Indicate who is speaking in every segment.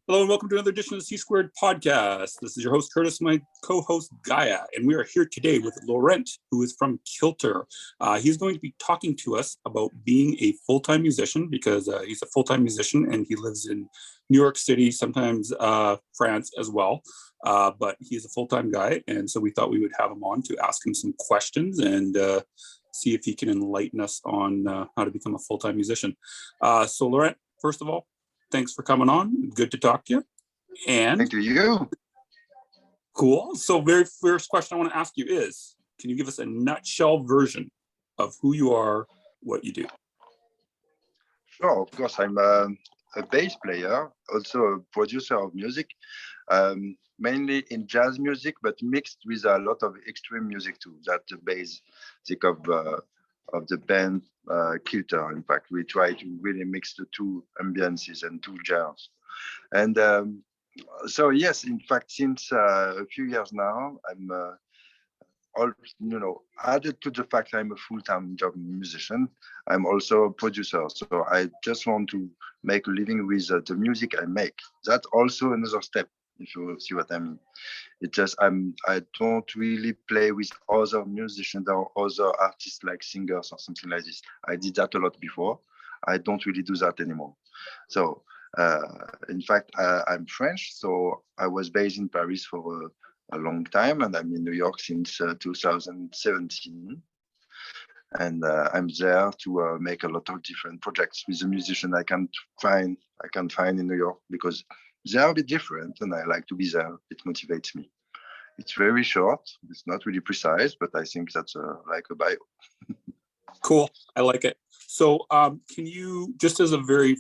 Speaker 1: Hello and welcome to another edition of the C Squared podcast. This is your host, Curtis, my co-host, Gaia, and we are here today with Laurent, who is from Kilter. He's going to be talking to us about being a full-time musician because he's a full-time musician and he lives in New York City, sometimes France as well. But he's a full-time guy, and so we thought we would have him on to ask him some questions and see if he can enlighten us on how to become a full-time musician. So Laurent, first of all, thanks for coming on. Good to talk to you. And
Speaker 2: thank you.
Speaker 1: Cool. So very first question I want to ask you is, can you give us a nutshell version of who you are, what you do?
Speaker 2: Sure, of course. I'm a bass player, also a producer of music, mainly in jazz music, but mixed with a lot of extreme music too. That's the basic of the band Kilter. In fact, we try to really mix the two ambiances and two genres. And so yes, in fact, since a few years now, I'm added to the fact I'm a full-time job musician, I'm also a producer. So I just want to make a living with the music I make. That's also another step, if you see what I mean. It's just I don't really play with other musicians or other artists like singers or something like this. I did that a lot before. I don't really do that anymore. So in fact, I'm French, so I was based in Paris for a long time, and I'm in New York since 2017. And I'm there to make a lot of different projects with a musician I can't find in New York because they are a bit different, and I like to be there. It motivates me. It's very short. It's not really precise, but I think that's like a bio.
Speaker 1: Cool. I like it. So can you, just as a very,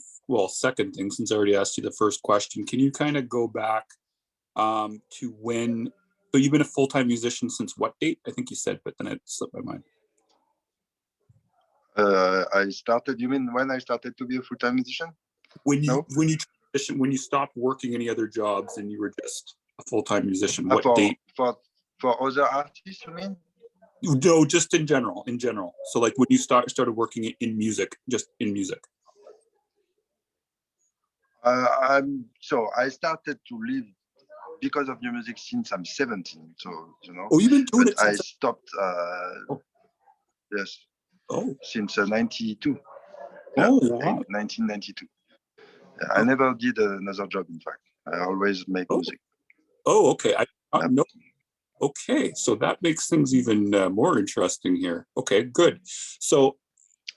Speaker 1: second thing, since I already asked you the first question, can you kind of go back to when, so you've been a full-time musician since what date? I think you said, but then it slipped my mind.
Speaker 2: You mean when I started to be a full-time musician?
Speaker 1: When you stopped working any other jobs and you were just a full-time musician, what date?
Speaker 2: For other artists, you mean?
Speaker 1: No, just in general. So like when you started working in music, just in music.
Speaker 2: I started to live because of new music since I'm 17. So,
Speaker 1: Oh, you've been doing it
Speaker 2: since I stopped, yes.
Speaker 1: Oh.
Speaker 2: Since 92.
Speaker 1: Oh, wow.
Speaker 2: 1992. I never did another job, in fact. I always make music.
Speaker 1: Oh, okay. No. Okay, so that makes things even more interesting here. Okay, good. So,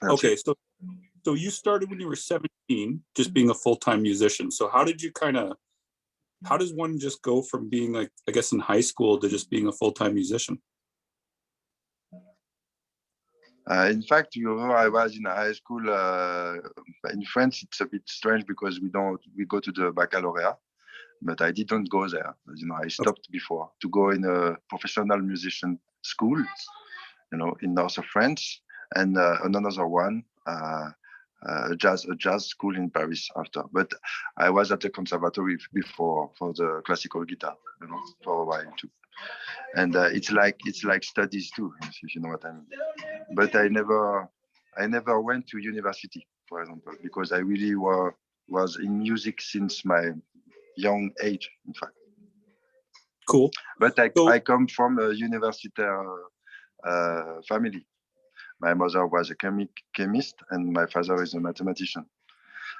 Speaker 1: so you started when you were 17, just being a full-time musician. So how does one just go from being like, I guess in high school to just being a full-time musician?
Speaker 2: In fact, I was in high school. In France, it's a bit strange because we go to the baccalaureate, but I didn't go there. I stopped before to go in a professional musician school, in north of France, and another one, a jazz school in Paris after. But I was at the conservatory before for the classical guitar, for a while too. And it's like studies too, if you know what I mean. But I never went to university, for example, because I really was in music since my young age, in fact.
Speaker 1: Cool.
Speaker 2: But I come from a universitaire family. My mother was a chemist and my father is a mathematician.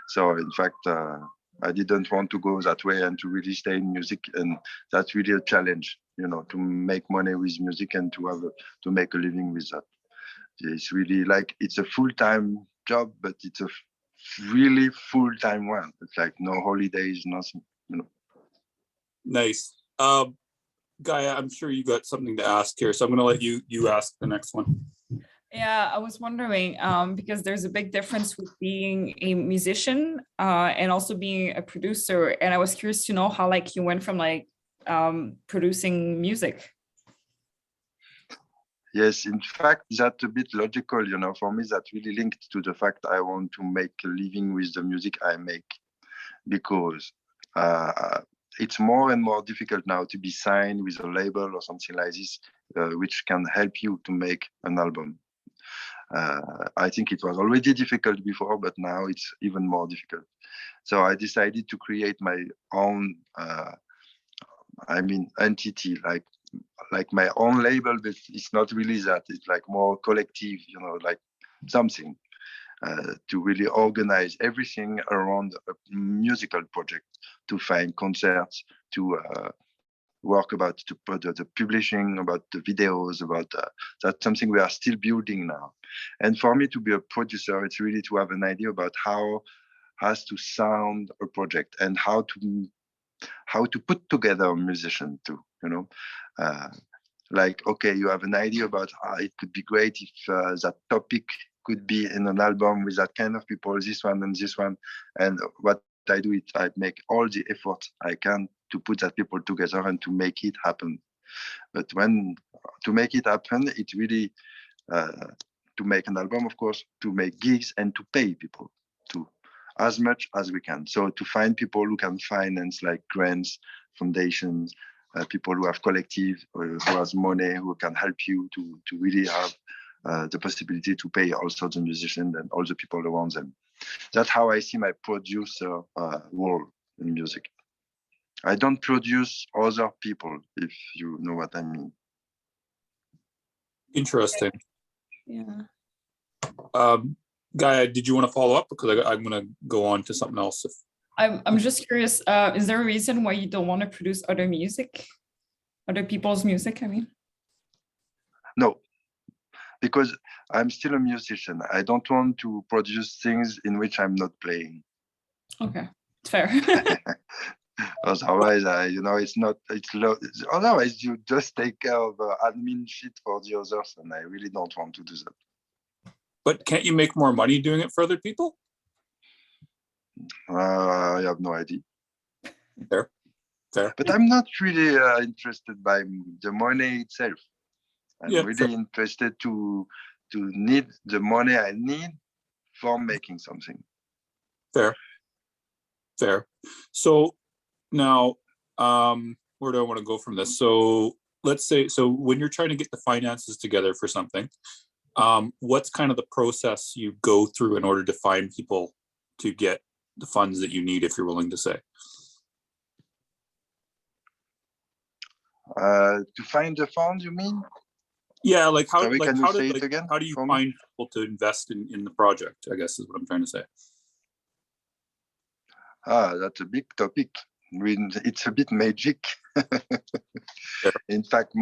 Speaker 2: So in fact, I didn't want to go that way and to really stay in music. And that's really a challenge, to make money with music and to make a living with that. It's really like, it's a full-time job, but it's a really full-time one. It's like no holidays, nothing,
Speaker 1: Nice. Gaia, I'm sure you got something to ask here, so I'm going to let you ask the next one.
Speaker 3: Yeah, I was wondering, because there's a big difference with being a musician and also being a producer. And I was curious to know how you went from producing music.
Speaker 2: Yes, in fact, that's a bit logical, for me, that's really linked to the fact I want to make a living with the music I make, because it's more and more difficult now to be signed with a label or something like this, which can help you to make an album. I think it was already difficult before, but now it's even more difficult. So I decided to create my own, entity, like my own label, but it's not really that. It's like more collective, like something to really organize everything around a musical project, to find concerts, to work about the publishing, about the videos, about that's something we are still building now. And for me to be a producer, it's really to have an idea about how has to sound a project and how to put together a musician too, like, okay, you have an idea about it could be great if that topic could be in an album with that kind of people, this one and this one. And what I do is I make all the effort I can to put that people together and to make it happen. But to make it happen, it's really to make an album, of course, to make gigs and to pay people to as much as we can. So to find people who can finance, like grants, foundations, people who have collective, who has money, who can help you to really have the possibility to pay also the musicians and all the people around them. That's how I see my producer role in music. I don't produce other people, if you know what I mean.
Speaker 1: Interesting.
Speaker 3: Yeah.
Speaker 1: Gaia, did you want to follow up? Because I'm going to go on to something else.
Speaker 3: I'm just curious, is there a reason why you don't want to produce other people's music, I mean?
Speaker 2: No, because I'm still a musician. I don't want to produce things in which I'm not playing.
Speaker 3: Okay, fair.
Speaker 2: Otherwise, otherwise you just take care of admin shit for the others, and I really don't want to do that.
Speaker 1: But can't you make more money doing it for other people?
Speaker 2: I have no idea.
Speaker 1: Fair.
Speaker 2: But I'm not really interested by the money itself. I'm really interested to need the money I need for making something. Fair.
Speaker 1: So now, where do I want to go from this? So let's say, when you're trying to get the finances together for something, what's kind of the process you go through in order to find people to get the funds that you need, if you're willing to say?
Speaker 2: To find the funds, you mean?
Speaker 1: Yeah, like how?
Speaker 2: Sorry,
Speaker 1: like
Speaker 2: can
Speaker 1: how
Speaker 2: you say
Speaker 1: did,
Speaker 2: it again?
Speaker 1: How do you find people to invest in the project? I guess is what I'm trying to say.
Speaker 2: That's a big topic. It's a bit magic.
Speaker 1: Sure.
Speaker 2: In fact,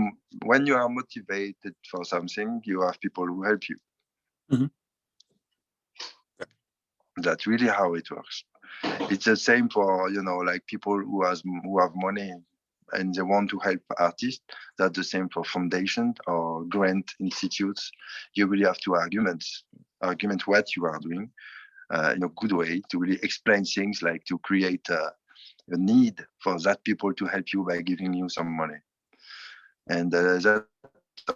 Speaker 2: when you are motivated for something, you have people who help you.
Speaker 1: Mm-hmm.
Speaker 2: That's really how it works. It's the same for like people who have money and they want to help artists. That's the same for foundation or grant institutes. You really have to argument what you are doing in a good way, to really explain things, like to create a need for that people to help you by giving you some money. And that's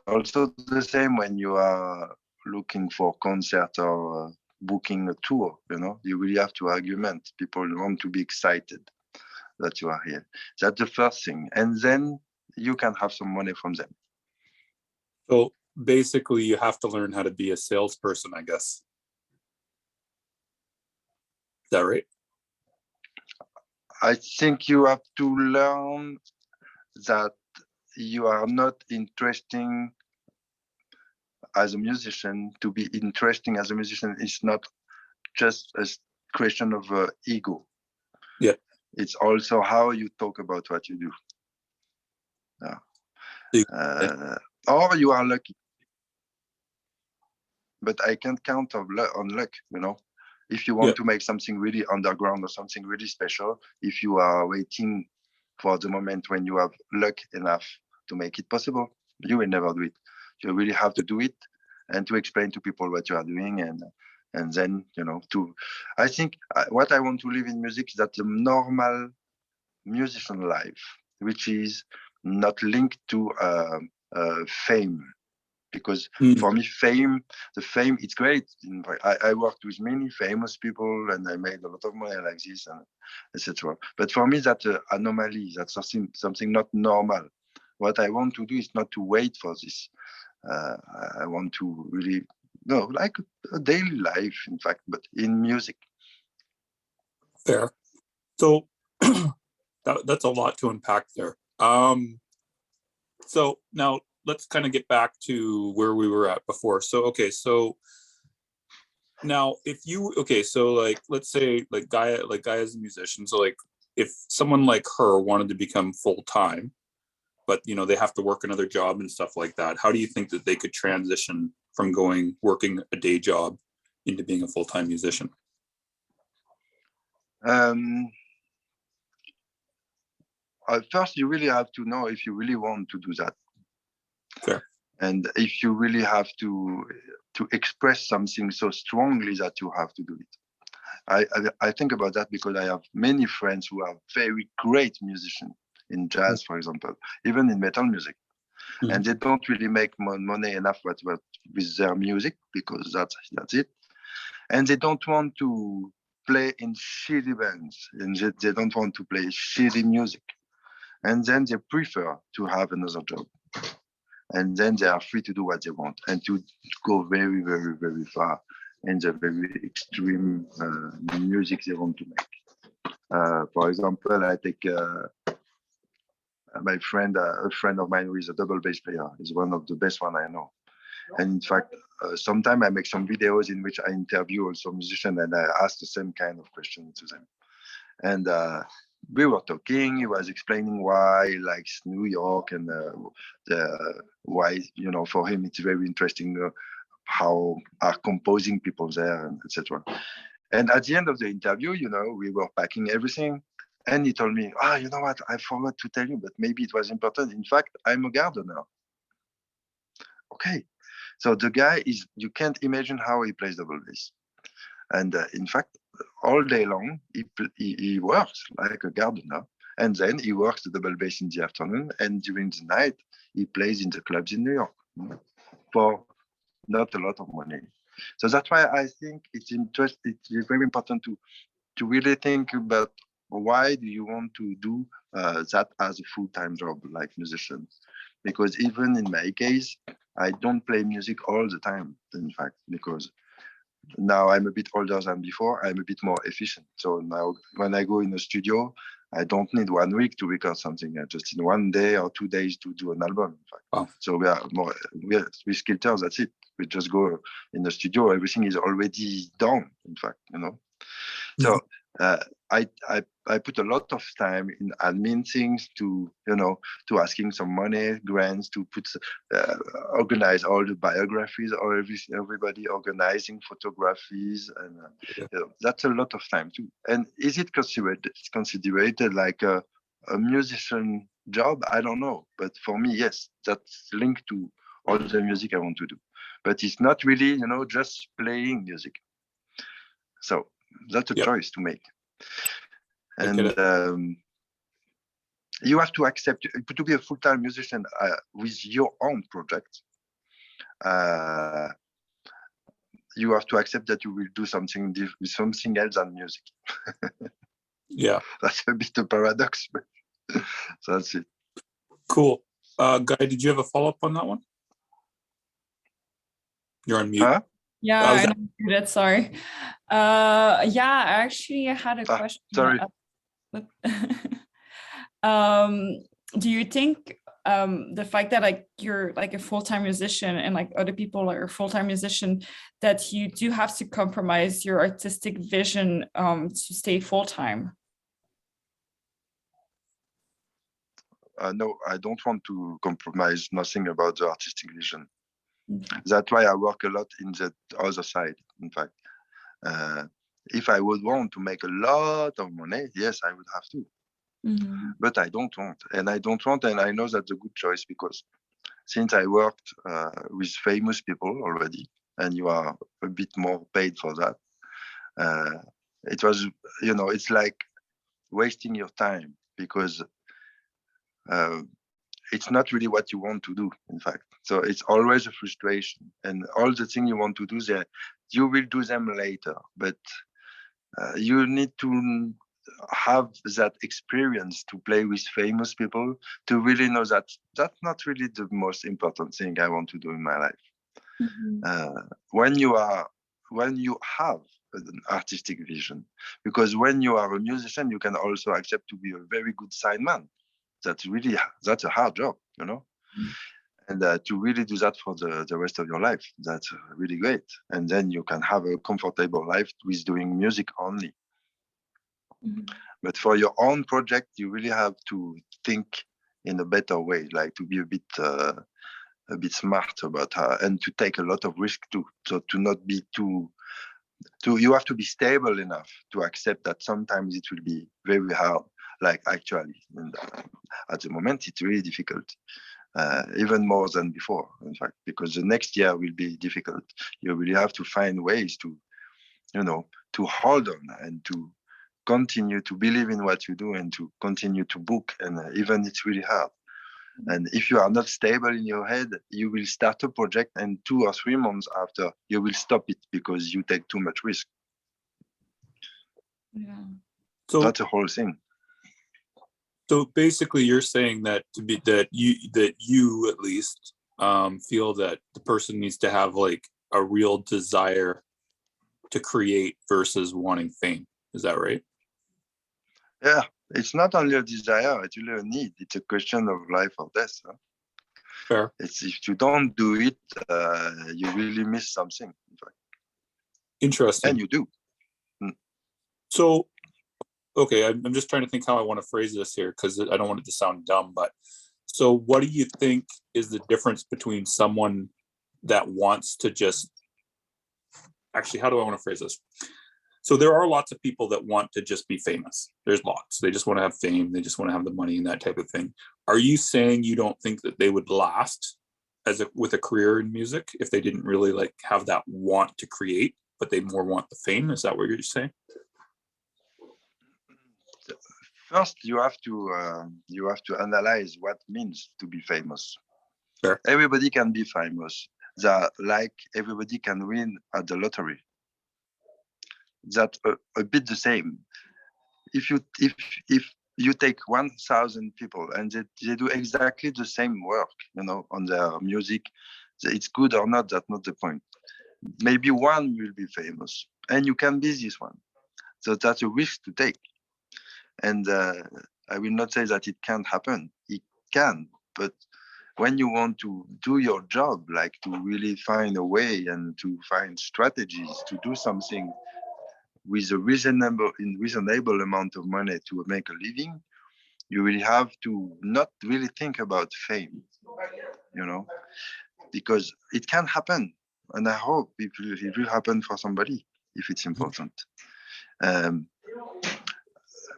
Speaker 2: also the same when you are looking for concert or booking a tour. You really have to argument. People want to be excited that you are here. That's the first thing, and then you can have some money from them.
Speaker 1: So basically, you have to learn how to be a salesperson, I guess. Is that right?
Speaker 2: I think you have to learn that you are not interesting as a musician. To be interesting as a musician is not just a question of ego.
Speaker 1: Yeah.
Speaker 2: It's also how you talk about what you do. Or you are lucky. But I can't count on luck, If you want to make something really underground or something really special, if you are waiting for the moment when you have luck enough to make it possible, you will never do it. You really have to do it and to explain to people what you are doing, and then I think what I want to live in music is that the normal musician life, which is not linked to fame. Because for me, the fame, it's great. I worked with many famous people and I made a lot of money like this, and etc. But for me, that's an anomaly. That's something not normal. What I want to do is not to wait for this. I want to really No, like a daily life, in fact, but in music.
Speaker 1: Fair. So that's a lot to unpack there. So now let's kind of get back to where we were at before. So now so like let's say like Gaia is a musician. So like if someone like her wanted to become full-time, but they have to work another job and stuff like that, how do you think that they could transition from working a day job into being a full-time musician?
Speaker 2: First, you really have to know if you really want to do that.
Speaker 1: Fair.
Speaker 2: And if you really have to express something so strongly that you have to do it. I think about that because I have many friends who are very great musicians in jazz, for example, even in metal music. Mm-hmm. And they don't really make money enough with their music because that's it. And they don't want to play in shitty bands, and they don't want to play shitty music. And then they prefer to have another job. And then they are free to do what they want and to go very, very, very far in the very extreme music they want to make. For example, I take my friend, a friend of mine who is a double bass player. He's one of the best one I know. And in fact, sometimes I make some videos in which I interview also musicians and I ask the same kind of question to them. And we were talking. He was explaining why he likes New York and why, for him it's very interesting how are composing people there and etc. And at the end of the interview, we were packing everything. And he told me, you know what? I forgot to tell you, but maybe it was important. In fact, I'm a gardener. Okay. So the guy you can't imagine how he plays double bass. And in fact, all day long, he works like a gardener. And then he works the double bass in the afternoon. And during the night, he plays in the clubs in New York for not a lot of money. So that's why I think it's very important to really think about why do you want to do that as a full-time job like musician? Because even in my case, I don't play music all the time, in fact, because now I'm a bit older than before. I'm a bit more efficient. So now when I go in a studio, I don't need 1 week to record something. I just need 1 day or 2 days to do an album. In fact. Oh. So we are with Kilter, that's it. We just go in the studio. Everything is already done, in fact, So I put a lot of time in admin things to asking some money, grants, to organize all the biographies or everybody organizing photographies, and that's a lot of time too. And is it considered like a musician job? I don't know, but for me, yes, that's linked to all the music I want to do. But it's not really, just playing music. So that's a choice to make. And you have to accept to be a full-time musician with your own project. You have to accept that you will do something else than music.
Speaker 1: Yeah,
Speaker 2: that's a bit a paradox, but so that's it.
Speaker 1: Cool. Guy, did you have a follow-up on that one? You're on mute.
Speaker 2: Huh?
Speaker 3: Yeah, I know that. Sorry. Actually, I had a question.
Speaker 2: Sorry.
Speaker 3: Do you think the fact that you're like a full-time musician and like other people are a full-time musician, that you do have to compromise your artistic vision to stay full-time?
Speaker 2: No, I don't want to compromise nothing about the artistic vision. Okay. That's why I work a lot in the other side, in fact. If I would want to make a lot of money, yes, I would have to. Mm-hmm. But I don't want. And I know that's a good choice, because since I worked with famous people already, and you are a bit more paid for that, it was, it's like wasting your time, because it's not really what you want to do, in fact. So it's always a frustration. And all the things you want to do there, you will do them later. But you need to have that experience to play with famous people to really know that that's not really the most important thing I want to do in my life. When you have an artistic vision, because when you are a musician, you can also accept to be a very good signman. That's a hard job, you know. And to really do that for the rest of your life, that's really great. And then you can have a comfortable life with doing music only. But for your own project, you really have to think in a better way, like to be a bit smart about how, and to take a lot of risk too. So to not be you have to be stable enough to accept that sometimes it will be very hard, like actually. And at the moment, it's really difficult. Even more than before, in fact, because the next year will be difficult. You really have to find ways to, to hold on and to continue to believe in what you do and to continue to book. And even it's really hard. And if you are not stable in your head, you will start a project and 2 or 3 months after, you will stop it because you take too much risk.
Speaker 3: Yeah.
Speaker 1: So
Speaker 2: that's the whole thing.
Speaker 1: So basically, you're saying that you at least feel that the person needs to have like a real desire to create versus wanting fame. Is that right?
Speaker 2: Yeah, it's not only a desire; it's really a need. It's a question of life or death. Huh?
Speaker 1: Fair.
Speaker 2: It's if you don't do it, you really miss something. In fact.
Speaker 1: Interesting.
Speaker 2: And you do.
Speaker 1: So. Okay, I'm just trying to think how I want to phrase this here because I don't want it to sound dumb, but so what do you think is the difference between someone that wants to just actually, how do I want to phrase this? So there are lots of people that want to just be famous. There's lots. They just want to have fame. They just want to have the money and that type of thing. Are you saying you don't think that they would last with a career in music if they didn't really like have that want to create, but they more want the fame? Is that what you're saying?
Speaker 2: First, you have to analyze what it means to be famous.
Speaker 1: Sure.
Speaker 2: Everybody can be famous. Like everybody can win at the lottery. That's a bit the same. If you take 1,000 people and they do exactly the same work, on their music, it's good or not, that's not the point. Maybe one will be famous, and you can be this one. So that's a risk to take. And I will not say that it can't happen. It can, but when you want to do your job, like to really find a way and to find strategies to do something with a reasonable amount of money to make a living, you really have to not really think about fame, because it can happen. And I hope it will happen for somebody if it's important.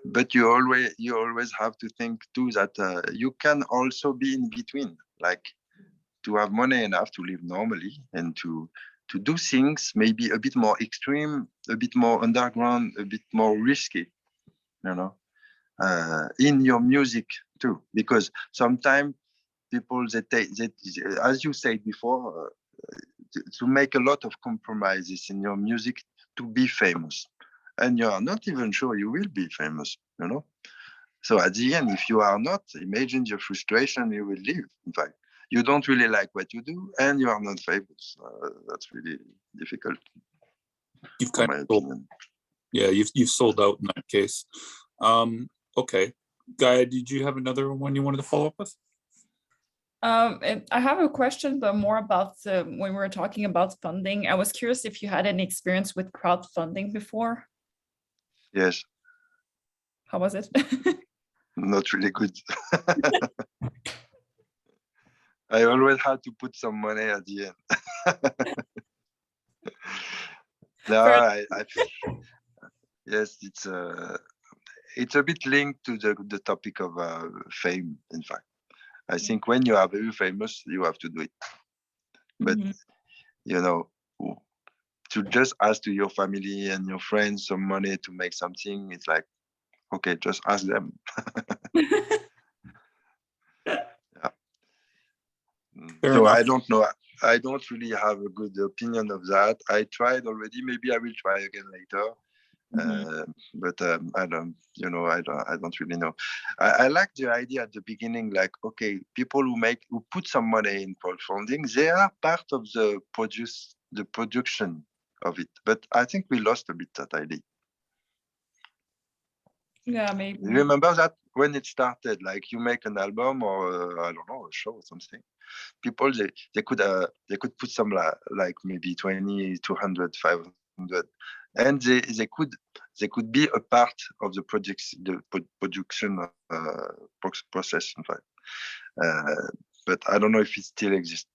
Speaker 2: But you always have to think too that you can also be in between, like to have money enough to live normally and to do things maybe a bit more extreme, a bit more underground, a bit more risky, in your music too. Because sometimes people as you said before, to make a lot of compromises in your music to be famous. And you are not even sure you will be famous, So at the end, if you are not, imagine your frustration you will live. In fact, you don't really like what you do, and you are not famous. That's really difficult.
Speaker 1: You've kind of sold, yeah, you've sold out in that case. Okay, Gaia, did you have another one you wanted to follow up with?
Speaker 3: I have a question, but more about when we were talking about funding. I was curious if you had any experience with crowdfunding before.
Speaker 2: Yes.
Speaker 3: How was it?
Speaker 2: Not really good. I always had to put some money at the end. No, yes, it's a bit linked to the topic of fame. In fact, I think when you are very famous, you have to do it. But to just ask to your family and your friends some money to make something, it's like, okay, just ask them. Yeah. So enough. I don't know. I don't really have a good opinion of that. I tried already. Maybe I will try again later. But I don't, I don't really know. I like the idea at the beginning, like, okay, people who put some money in crowdfunding, they are part of the production of it. But I think we lost a bit that idea.
Speaker 3: Yeah, maybe.
Speaker 2: You remember that when it started, like you make an album or I don't know, a show or something. People they could put some like maybe 20, 200, 500, and they could be a part of the production process, in fact. But I don't know if it still exists.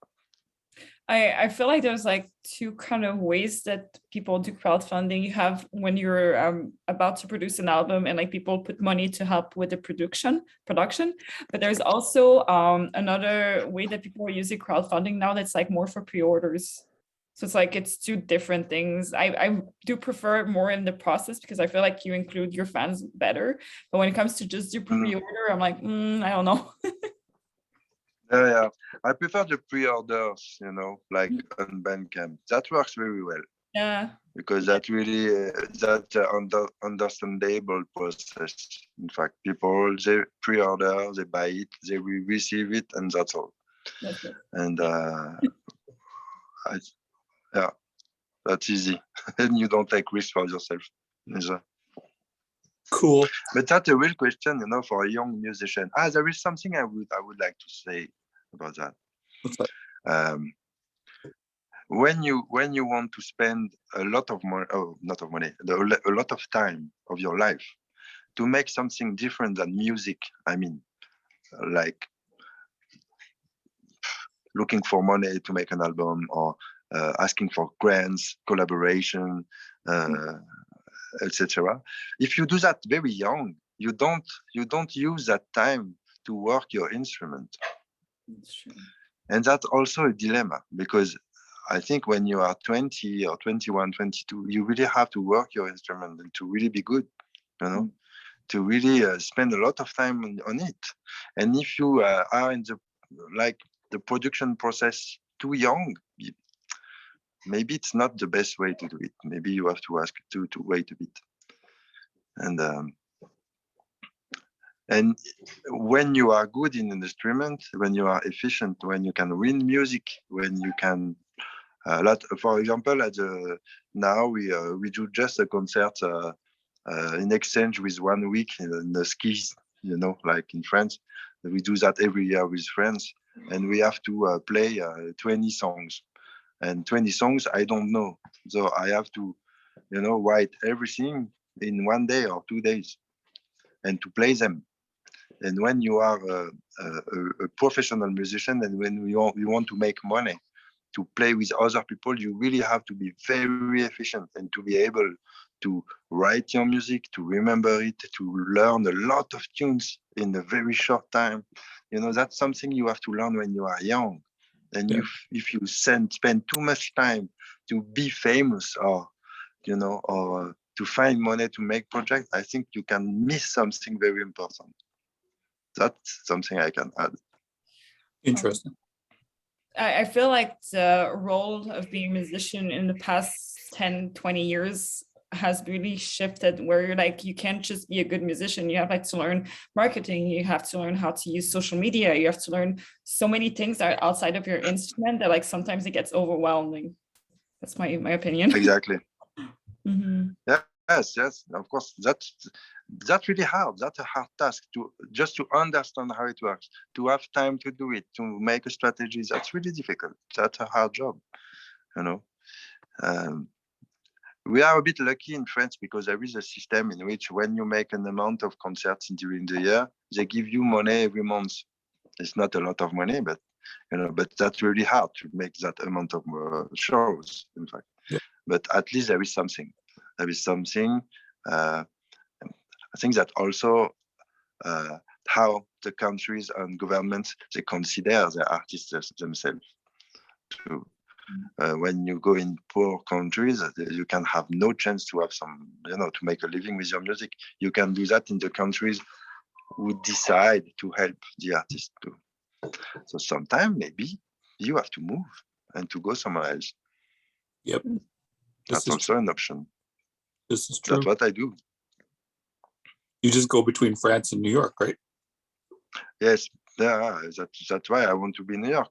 Speaker 3: I feel like there's like two kind of ways that people do crowdfunding. You have when you're about to produce an album and like people put money to help with the production, but there's also another way that people are using crowdfunding now that's like more for pre-orders. So it's like it's two different things. I do prefer it more in the process because I feel like you include your fans better. But when it comes to just do pre-order, I'm like, I don't know.
Speaker 2: Yeah, I prefer the pre-orders, like on Bandcamp. That works very well.
Speaker 3: Yeah.
Speaker 2: Because that really understandable process. In fact, people they pre-order, they buy it, they will receive it, and that's all.
Speaker 3: That's it.
Speaker 2: And that's easy, and you don't take risks for yourself.
Speaker 1: Cool.
Speaker 2: But that's a real question, for a young musician. There is something I would like to say about that.
Speaker 1: What's that?
Speaker 2: When you want to spend a lot of money, a lot of time of your life to make something different than music, I mean, like looking for money to make an album or asking for grants, collaboration, etc. If you do that very young, you don't use that time to work your instrument.
Speaker 3: That's true.
Speaker 2: And that's also a dilemma, because I think when you are 20 or 21, 22, you really have to work your instrument and to really be good, to really spend a lot of time on it. And if you are in the production process too young, maybe it's not the best way to do it. Maybe you have to ask to wait a bit. And when you are good in an instrument, when you are efficient, when you can win music, when you can, for example, now we do just a concert in exchange with 1 week in the skis, like in France. We do that every year with friends, and we have to play 20 songs. And 20 songs, I don't know. So I have to, write everything in 1 day or 2 days and to play them. And when you are a professional musician and when you want to make money, to play with other people, you really have to be very efficient and to be able to write your music, to remember it, to learn a lot of tunes in a very short time. That's something you have to learn when you are young. And if you spend too much time to be famous or to find money to make projects, I think you can miss something very important. That's something I can add.
Speaker 1: Interesting.
Speaker 3: I feel like the role of being a musician in the past 10, 20 years has really shifted, where you're like, you can't just be a good musician. You have to learn marketing. You have to learn how to use social media. You have to learn so many things that are outside of your instrument that sometimes it gets overwhelming. That's my opinion.
Speaker 2: Exactly.
Speaker 3: Mm-hmm.
Speaker 2: Yes, of course. That's really hard. That's a hard task to understand how it works, to have time to do it, to make a strategy. That's really difficult. That's a hard job, We are a bit lucky in France because there is a system in which when you make an amount of concerts during the year, they give you money every month. It's not a lot of money, but but that's really hard to make that amount of shows, in fact.
Speaker 1: Yeah.
Speaker 2: But at least there is something. There is something. I think that also how the countries and governments, they consider the artists themselves. When you go in poor countries, you can have no chance to have some, to make a living with your music. You can do that in the countries who decide to help the artist too. So sometimes maybe you have to move and to go somewhere else.
Speaker 1: Yep.
Speaker 2: That's also an option.
Speaker 1: This is true.
Speaker 2: That's what I do.
Speaker 1: You just go between France and New York, right?
Speaker 2: Yes, that's why I want to be in New York.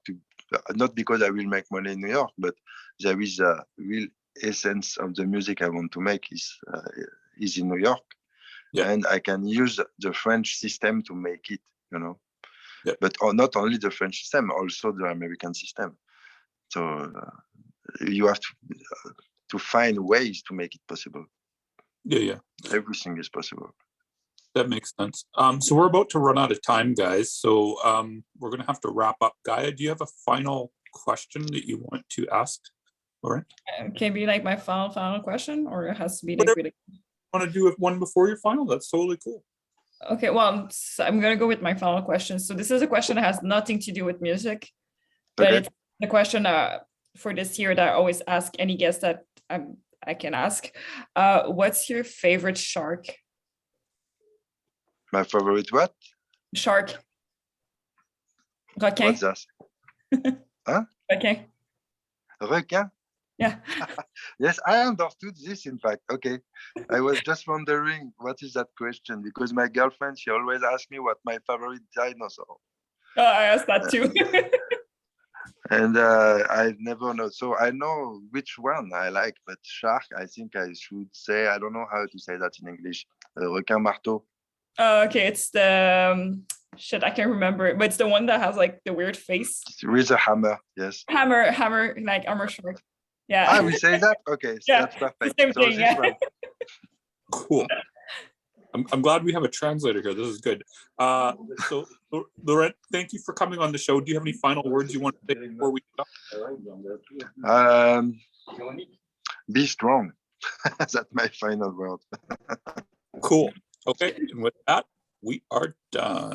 Speaker 2: Not because I will make money in New York, but there is a real essence of the music I want to make is in New York.
Speaker 1: Yeah.
Speaker 2: And I can use the French system to make it,
Speaker 1: Yeah.
Speaker 2: But not only the French system, also the American system. So you have to find ways to make it possible.
Speaker 1: Yeah.
Speaker 2: Everything is possible.
Speaker 1: That makes sense. So we're about to run out of time, guys. So we're going to have to wrap up. Gaia, do you have a final question that you want to ask, Laurent?
Speaker 3: Can be like my final question, or it has to be like really.
Speaker 1: Want to do one before your final? That's totally cool.
Speaker 3: Okay, well, I'm gonna go with my final question. So this is a question that has nothing to do with music, but
Speaker 2: Okay.
Speaker 3: it's the question for this year that I always ask any guest that I can ask. What's your favorite shark?
Speaker 2: My favorite what?
Speaker 3: Shark. Requin.
Speaker 2: What's that? Huh?
Speaker 3: Requin.
Speaker 2: Requin?
Speaker 3: Yeah.
Speaker 2: Yes, I understood this, in fact. Okay. I was just wondering, what is that question? Because my girlfriend, she always asks me what my favorite dinosaur.
Speaker 3: Oh, I asked that too.
Speaker 2: And I've never know. So I know which one I like, but shark, I think I should say, I don't know how to say that in English. Requin marteau.
Speaker 3: Oh, okay, it's the shit, I can't remember it, but it's the one that has like the weird face.
Speaker 2: With a hammer, yes.
Speaker 3: Hammer, like armor shark. Yeah.
Speaker 2: We say that? Okay, so
Speaker 3: Yeah,
Speaker 2: that's perfect.
Speaker 3: same
Speaker 2: So
Speaker 3: thing,
Speaker 2: this
Speaker 3: yeah.
Speaker 2: one.
Speaker 1: Cool. I'm glad we have a translator here. This is good. So Laurent, thank you for coming on the show. Do you have any final words you want to say before we stop?
Speaker 2: Be strong. That's my final word.
Speaker 1: Cool. Okay, and with that, we are done.